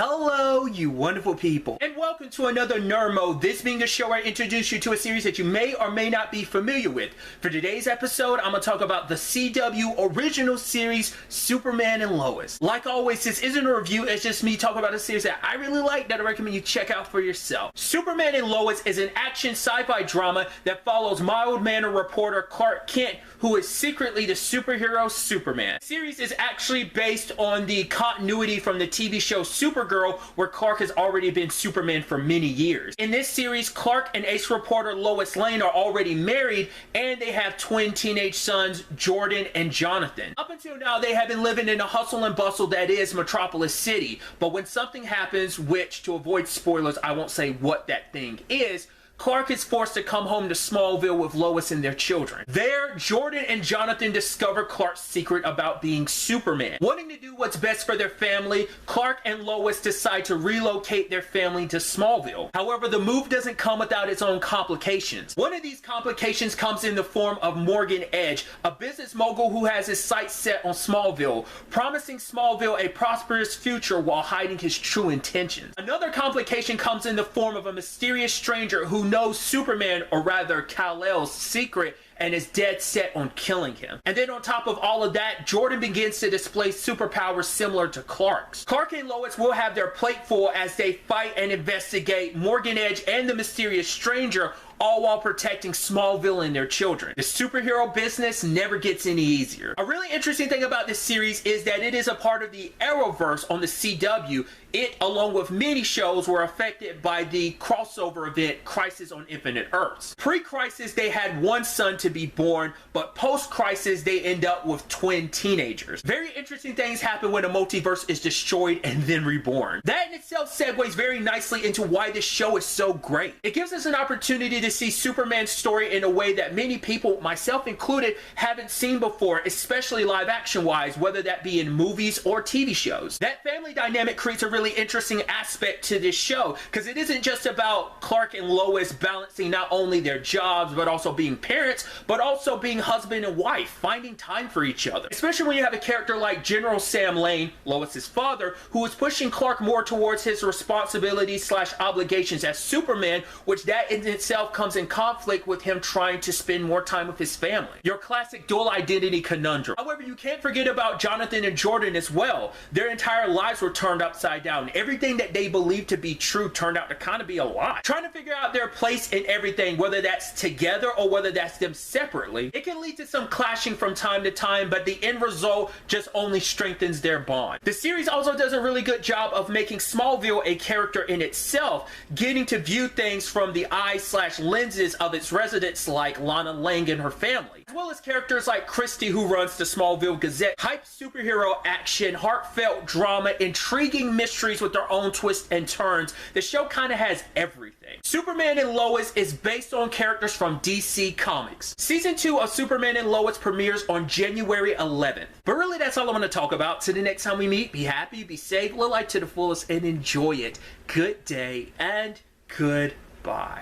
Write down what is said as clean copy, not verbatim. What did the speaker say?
Hello, you wonderful people, and welcome to another Nerd Mode, this being a show where I introduce you to a series that you may or may not be familiar with. For today's episode, I'm going to talk about the CW original series, Superman and Lois. Like always, this isn't a review, it's just me talking about a series that I really like that I recommend you check out for yourself. Superman and Lois is an action sci-fi drama that follows mild-mannered reporter Clark Kent, who is secretly the superhero Superman. The series is actually based on the continuity from the TV show Supergirl, where Clark has already been Superman for many years. In this series, Clark and ace reporter Lois Lane are already married, and they have twin teenage sons, Jordan and Jonathan. Up until now, they have been living in the hustle and bustle that is Metropolis City, but when something happens, which, to avoid spoilers, I won't say what that thing is, Clark is forced to come home to Smallville with Lois and their children. There, Jordan and Jonathan discover Clark's secret about being Superman. Wanting to do what's best for their family, Clark and Lois decide to relocate their family to Smallville. However, the move doesn't come without its own complications. One of these complications comes in the form of Morgan Edge, a business mogul who has his sights set on Smallville, promising Smallville a prosperous future while hiding his true intentions. Another complication comes in the form of a mysterious stranger who knows Superman, or rather Kal-El's secret, and is dead set on killing him. And then on top of all of that, Jordan begins to display superpowers similar to Clark's. Clark and Lois will have their plate full as they fight and investigate Morgan Edge and the mysterious stranger, all while protecting Smallville and their children. The superhero business never gets any easier. A really interesting thing about this series is that it is a part of the Arrowverse on the CW. It, along with many shows, were affected by the crossover event Crisis on Infinite Earths. Pre-Crisis, they had one son to be born, but post-Crisis, they end up with twin teenagers. Very interesting things happen when a multiverse is destroyed and then reborn. That in itself segues very nicely into why this show is so great. It gives us an opportunity to see Superman's story in a way that many people, myself included, haven't seen before, especially live action wise, whether that be in movies or TV shows. That family dynamic creates a really interesting aspect to this show, because it isn't just about Clark and Lois balancing not only their jobs but also being parents, but also being husband and wife, finding time for each other. Especially when you have a character like General Sam Lane, Lois's father, who is pushing Clark more towards his responsibilities / obligations as Superman, which that in itself comes in conflict with him trying to spend more time with his family. Your classic dual identity conundrum. However, you can't forget about Jonathan and Jordan as well. Their entire lives were turned upside down. Everything that they believed to be true turned out to kind of be a lie. Trying to figure out their place in everything, whether that's together or whether that's them separately, it can lead to some clashing from time to time, but the end result just only strengthens their bond. The series also does a really good job of making Smallville a character in itself, getting to view things from the eyes / lenses of its residents like Lana Lang and her family, as well as characters like Christy, who runs the Smallville Gazette. Hype superhero action, heartfelt drama, intriguing mysteries with their own twists and turns. The show kind of has everything. Superman and Lois is based on characters from DC Comics. Season 2 of Superman and Lois premieres on January 11th. But really, that's all I'm going to talk about. Till the next time we meet, be happy, be safe, live life to the fullest, and enjoy it. Good day and goodbye.